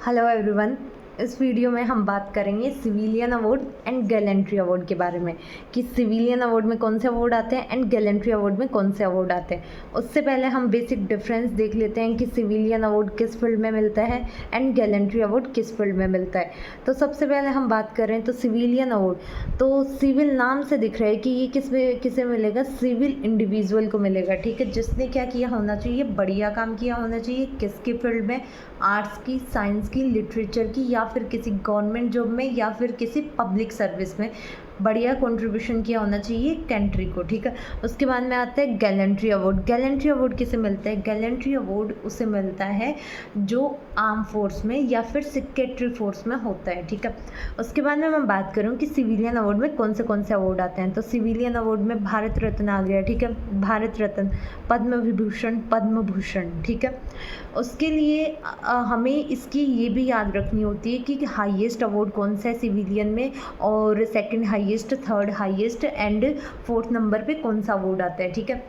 Hello everyone. इस video में हम बात करेंगे civilian award and gallantry award के बारे में कि सिविलियन अवार्ड में कौन से अवार्ड आते हैं एंड गैलेंट्री अवार्ड में कौन से अवार्ड आते हैं। उससे पहले हम बेसिक डिफरेंस देख लेते हैं कि सिविलियन अवार्ड किस फील्ड में मिलता है एंड गैलेंट्री अवार्ड किस फील्ड में मिलता है। तो सबसे पहले हम बात करें तो सिविलियन अवार्ड, तो सिविल नाम से दिख रहा है कि ये किसे मिलेगा, सिविल इंडिविजुअल को मिलेगा। ठीक है, जिसने क्या किया होना चाहिए, बढ़िया काम किया होना चाहिए। किसकी फील्ड में, आर्ट्स की, साइंस की, लिटरेचर की, या फिर किसी गवर्नमेंट जॉब में या फिर किसी पब्लिक सर्विस में बढ़िया कंट्रीब्यूशन किया होना चाहिए कंट्री को। ठीक है, उसके बाद में आता है गैलेंट्री अवार्ड। गैलेंट्री अवार्ड किसे मिलता है? गैलेंट्री अवार्ड उसे मिलता है जो आर्म फोर्स में या फिर सेक्रेटरी फोर्स में होता है। ठीक है, उसके बाद में मैं बात करूँ कि सिविलियन अवार्ड में कौन से अवार्ड आते हैं। तो सिविलियन अवार्ड में भारत रत्न आ गया। ठीक है, भारत रत्न, पद्म विभूषण, पद्म भूषण। ठीक है, उसके लिए हमें इसकी ये भी याद रखनी होती है कि हाईएस्ट अवार्ड कौन सा है सिविलियन में, और second highest, third highest and fourth number पे कौन सा अवार्ड आता है। ठीक है,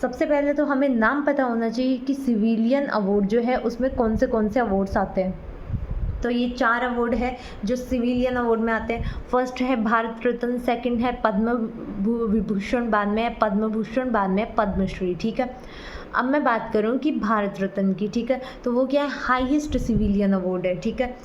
सबसे पहले तो हमें नाम पता होना चाहिए कि सिविलियन अवार्ड जो है उसमें कौन से अवार्ड्स आते हैं। तो ये 4 अवार्ड है जो सिविलियन अवार्ड में आते हैं। फर्स्ट है भारत रत्न, सेकंड है पद्म विभूषण, बाद में है पद्म भूषण, बाद में है पद्मश्री। ठीक है, अब मैं बात करूं कि भारत रत्न की। ठीक है, तो वो क्या है, हाईएस्ट सिविलियन अवार्ड है। ठीक है,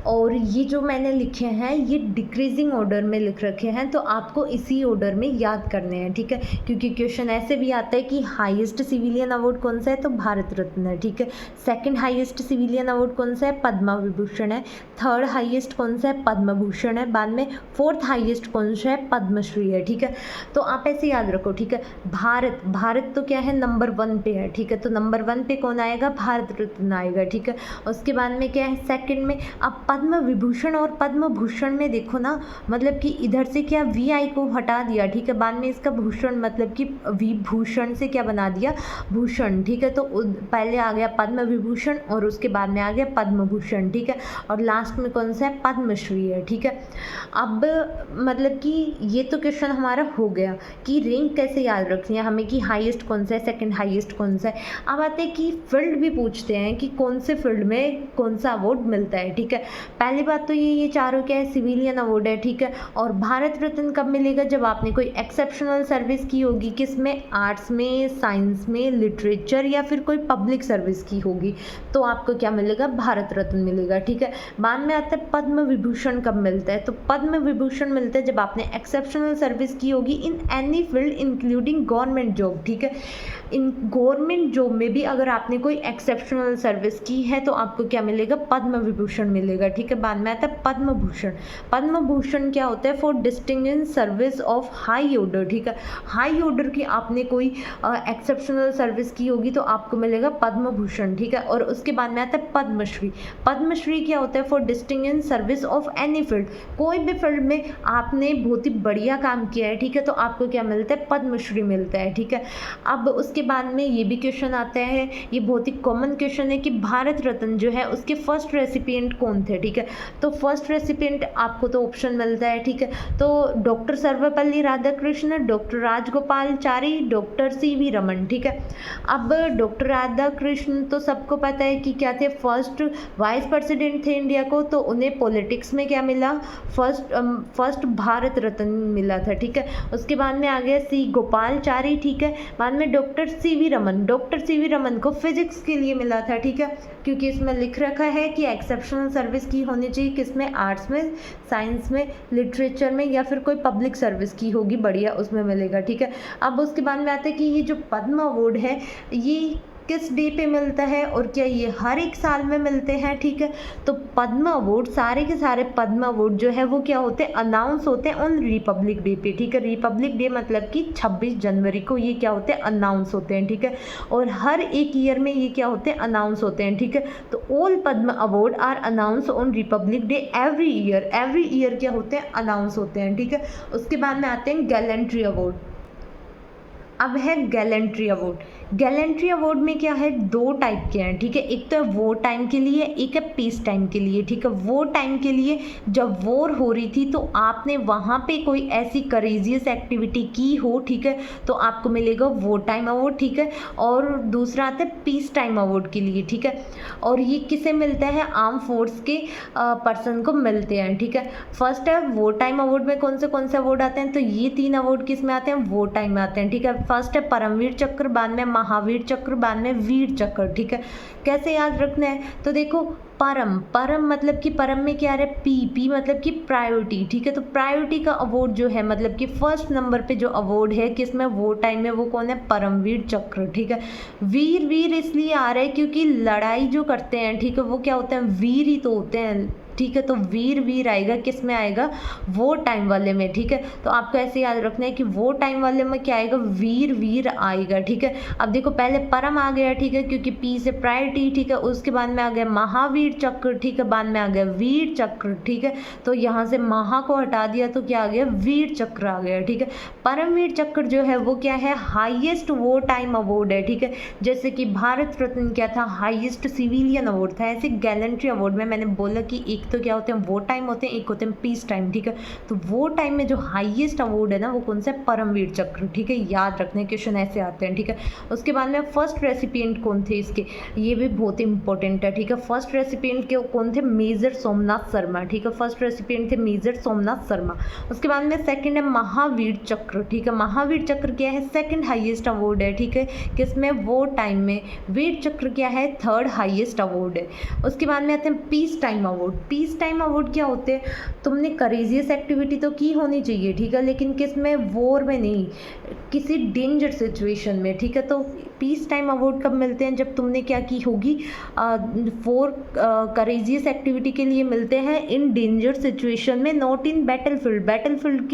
और ये जो मैंने लिखे हैं ये डिक्रीजिंग ऑर्डर में लिख रखे हैं, तो आपको इसी ऑर्डर में याद करने हैं। ठीक है, क्योंकि क्वेश्चन ऐसे भी आता है कि हाईएस्ट सिविलियन अवार्ड कौन सा है, तो भारत रत्न है। ठीक है, सेकंड हाईएस्ट सिविलियन अवार्ड कौन सा है, पद्म विभूषण है। थर्ड हाईएस्ट कौन सा है, पद्म भूषण है। बाद में फोर्थ हाईएस्ट कौन सा है, पद्मश्री है। ठीक है, तो आप ऐसे याद रखो। ठीक है, भारत तो क्या है, नंबर 1 पे है। ठीक है, तो नंबर 1 पे कौन आएगा, भारत रत्न आएगा। ठीक है, उसके बाद में क्या है, सेकंड में। अब पद्म विभूषण और पद्म भूषण में देखो ना, मतलब कि इधर से क्या VI को हटा दिया। ठीक है, बाद में इसका भूषण, मतलब कि विभूषण से क्या बना दिया, भूषण। ठीक है, तो पहले आ गया पद्म विभूषण और उसके बाद में आ गया पद्म भूषण। ठीक है, और लास्ट में कौन सा है, पद्मश्री है। ठीक है, अब मतलब कि ये तो क्वेश्चन हमारा हो गया कि रैंक कैसे याद रखनी है हमें, कि हाईएस्ट कौन सा है, सेकंड हाईएस्ट कौन सा है। अब आते हैं कि फील्ड भी पूछते हैं कि कौन से फील्ड में कौन सा अवार्ड मिलता है। ठीक है, पहली बात तो ये चारों क्या है, सिविलियन अवार्ड है। ठीक है, और भारत रत्न कब मिलेगा, जब आपने कोई एक्सेप्शनल सर्विस की होगी, किसमें, आर्ट्स में, साइंस में, लिटरेचर या फिर कोई पब्लिक सर्विस की होगी, तो आपको क्या मिलेगा, भारत रत्न मिलेगा। ठीक है, बाद में आता है पद्म विभूषण कब मिलता है, तो पद्म विभूषण मिलता है जब आपने एक्सेप्शनल सर्विस की होगी in any field including government job. ठीक है, इन गवर्नमेंट जॉब में भी अगर आपने कोई एक्सेप्शनल सर्विस की है तो आपको क्या मिलेगा, पद्म विभूषण मिलेगा। ठीक है, बाद में आता है पद्म भूषण। पद्म भूषण क्या होता है, for distinguished service of high order. ठीक है, हाई ऑर्डर की आपने कोई एक्सेप्शनल सर्विस की होगी तो आपको मिलेगा पद्म भूषण। ठीक है, और उसके बाद में आता है पद्मश्री। पद्मश्री क्या होता है, for distinguished service of any field, कोई भी फील्ड में आपने बहुत ही बढ़िया काम किया है। ठीक है, तो आपको क्या मिलता है, पद्मश्री मिलता है। ठीक है, अब उसके बाद में ये भी क्वेश्चन आता है, ये बहुत ही कॉमन क्वेश्चन है कि भारत रत्न जो है उसके फर्स्ट रेसिपिएंट कौन थे। ठीक है, तो फर्स्ट रेसिपिएंट आपको तो ऑप्शन मिलता है। ठीक है, तो doctor Sarvepalli Radhakrishnan, doctor Rajagopalachari, doctor CV Raman. ठीक है, अब डॉक्टर राधाकृष्णन तो सबको पता है कि क्या थे, फर्स्ट वाइस प्रेसिडेंट थे इंडिया को, तो उन्हें पॉलिटिक्स में क्या मिला, फर्स्ट भारत रत्न मिला था। ठीक है, उसके बाद में आ गया C गोपालाचारी। ठीक है, बाद में doctor CV Raman, doctor CV Raman को फिजिक्स के लिए मिला था। ठीक है, क्योंकि इसमें लिख रखा है कि एक्सेप्शनल सर्विस की होनी चाहिए, किसमें, आर्ट्स में, साइंस में, लिटरेचर में या फिर कोई पब्लिक सर्विस की होगी बढ़िया, उसमें मिलेगा। ठीक है, अब उसके बाद में आता है कि ये जो पद्म अवार्ड है ये किस डे पे मिलता है और क्या ये हर एक साल में मिलते हैं। ठीक है, तो पद्म अवार्ड, सारे के सारे पद्म अवार्ड जो है वो क्या होते हैं, अनाउंस होते हैं ऑन रिपब्लिक डे पे। ठीक है, रिपब्लिक डे मतलब कि 26 जनवरी को ये क्या होते हैं, अनाउंस होते हैं। ठीक है, और हर एक ईयर में ये क्या होते हैं, अनाउंस होते हैं। ठीक है, तो all Padma award are announce on Republic Day every year क्या होते हैं, अनाउंस होते हैं। ठीक है, उसके बाद में आते हैं गैलेंट्री अवार्ड। अब है गैलेंट्री अवार्ड। गैलेंट्री अवार्ड में क्या है, 2 टाइप के हैं, ठीक है। एक तो है वॉर टाइम के लिए, एक है पीस टाइम के लिए, ठीक है। वॉर टाइम के लिए जब वॉर हो रही थी तो आपने वहाँ पे कोई ऐसी करेजियस एक्टिविटी की हो, ठीक है, तो आपको मिलेगा वॉर टाइम अवार्ड, ठीक है। और दूसरा आता है पीस टाइम अवार्ड के लिए, ठीक है। और ये किसे मिलता है, आर्म फोर्स के पर्सन को मिलते हैं, ठीक है। फर्स्ट है वॉर टाइम अवार्ड में कौन से अवार्ड आते हैं, तो ये 3 अवार्ड किस में आते हैं, वॉर टाइम में आते हैं, ठीक है। फर्स्ट है परमवीर चक्र, बाद में महावीर चक्र, बाद में वीर चक्र, ठीक है। कैसे याद रखना है, तो देखो परम मतलब कि परम में क्या आ रहा है, पी मतलब कि प्रायोरिटी, ठीक है। तो प्रायोरिटी का अवार्ड जो है मतलब कि फर्स्ट नंबर पे जो अवार्ड है किसमें, वॉर टाइम में, वो कौन है, परमवीर चक्र, ठीक है। वीर इसलिए आ रहा है क्योंकि लड़ाई जो करते हैं, ठीक है, वो क्या होते हैं, वीर ही तो होते हैं, ठीक है। तो वीर आएगा किस में आएगा, वो टाइम वाले में, ठीक है। तो आपको ऐसे याद रखना है कि वो टाइम वाले में क्या आएगा, वीर आएगा, ठीक है। अब देखो पहले परम आ गया, ठीक है, क्योंकि पी से प्रायोरिटी, ठीक है। उसके बाद में आ गया महावीर चक्र, ठीक है, बाद में आ गया वीर चक्र, ठीक है। तो यहाँ से महा को हटा दिया तो क्या आ गया, वीर चक्र आ गया, ठीक है। परमवीर चक्र जो है वो क्या है, हाईएस्ट वो टाइम अवार्ड है, ठीक है। जैसे कि भारत रत्न क्या था, हाईएस्ट सिविलियन अवार्ड था, ऐसे गैलेंट्री अवार्ड में मैंने बोला कि एक तो क्या होते हैं, वो टाइम होते हैं, एक होते हैं पीस टाइम, ठीक है। तो वो टाइम में जो हाईएस्ट अवार्ड है ना, वो कौन सा है, परमवीर चक्र, ठीक है। याद रखने क्वेश्चन ऐसे आते हैं, ठीक है। उसके बाद में फर्स्ट रेसिपिएंट कौन थे इसके, ये भी बहुत इंपॉर्टेंट है, ठीक है। फर्स्ट रेसिपिएंट के कौन थे, मेजर सोमनाथ शर्मा, ठीक है। फर्स्ट रेसिपिएंट थे मेजर सोमनाथ शर्मा। उसके बाद में सेकंड है महावीर चक्र, ठीक है। महावीर चक्र क्या है, सेकंड हाईएस्ट अवार्ड है, ठीक है, किसमें, वो टाइम में। वीर चक्र क्या है, थर्ड हाईएस्ट अवार्ड है। उसके बाद में आते हैं peace time award. Peace time award क्या होते हैं, तुमने करेजियस एक्टिविटी तो की होनी चाहिए, ठीक है, लेकिन किस में, वॉर में नहीं, किसी डेंजर सिचुएशन में, ठीक है। तो पीस टाइम अवार्ड कब मिलते हैं, जब तुमने क्या की होगी, वॉर करेजियस एक्टिविटी के लिए मिलते हैं इन डेंजर सिचुएशन में, नॉट इन बैटलफील्ड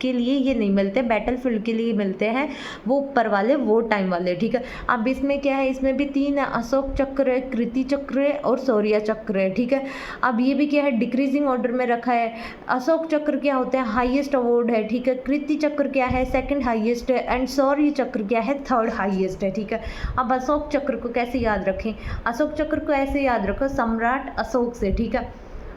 के लिए ये नहीं मिलते, बैटलफील्ड के लिए मिलते हैं वो ऊपर वाले, वो टाइम वाले, ठीक है। अब इसमें क्या है, इसमें भी 3 है, अशोक चक्र है, कृति चक्र है और शौर्य चक्र है, ठीक है। अब ये भी क्या है, डिक्रीजिंग ऑर्डर में रखा है। अशोक चक्र क्या होता है, हाईएस्ट अवार्ड है, ठीक है। कृति चक्र क्या है, सेकंड हाईएस्ट है, एंड शौर्य चक्र क्या है, थर्ड हाईएस्ट है, ठीक है। अब अशोक चक्र को कैसे याद रखें, अशोक चक्र को ऐसे याद रखो, सम्राट अशोक से, ठीक है।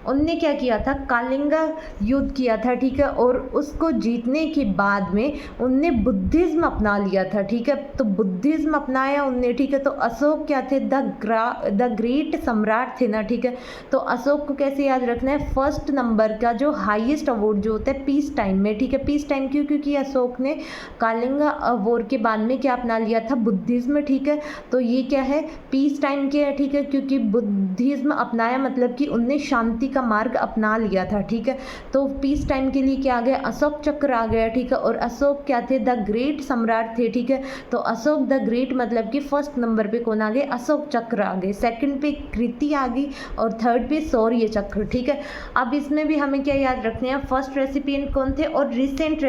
उनने क्या किया था, कालिंगा युद्ध किया था, ठीक है। और उसको जीतने के बाद में उनने बुद्धिज्म अपना लिया था, ठीक है। तो बुद्धिज्म अपनाया उनने, ठीक है। तो अशोक क्या थे, द ग्रेट सम्राट थे ना, ठीक है। तो अशोक को कैसे याद रखना है, फर्स्ट नंबर का जो हाईएस्ट अवार्ड जो होता है पीस टाइम में, ठीक है। पीस टाइम क्यों, क्योंकि अशोक ने कालिंगा वॉर के बाद में क्या अपना लिया था, बुद्धिज्म, ठीक है। तो ये क्या है, पीस टाइम के है, ठीक है, क्योंकि बुद्धिज्म अपनाया मतलब कि उनने शांति का मार्ग अपना लिया था, ठीक है। तो पीस टाइम के लिए क्या आ गया, अशोक चक्र आ गया, ठीक है। और अशोक क्या थे, द ग्रेट सम्राट थे, ठीक है। तो अशोक द ग्रेट मतलब कि फर्स्ट नंबर पे कौन आ गए, अशोक चक्र आ गए, सेकंड पे कृति आ गई और थर्ड पे शौर्य चक्र, ठीक है। अब इसमें भी हमें क्या याद रखने हैं, फर्स्ट रेसिपिएंट कौन थे और रिसेंट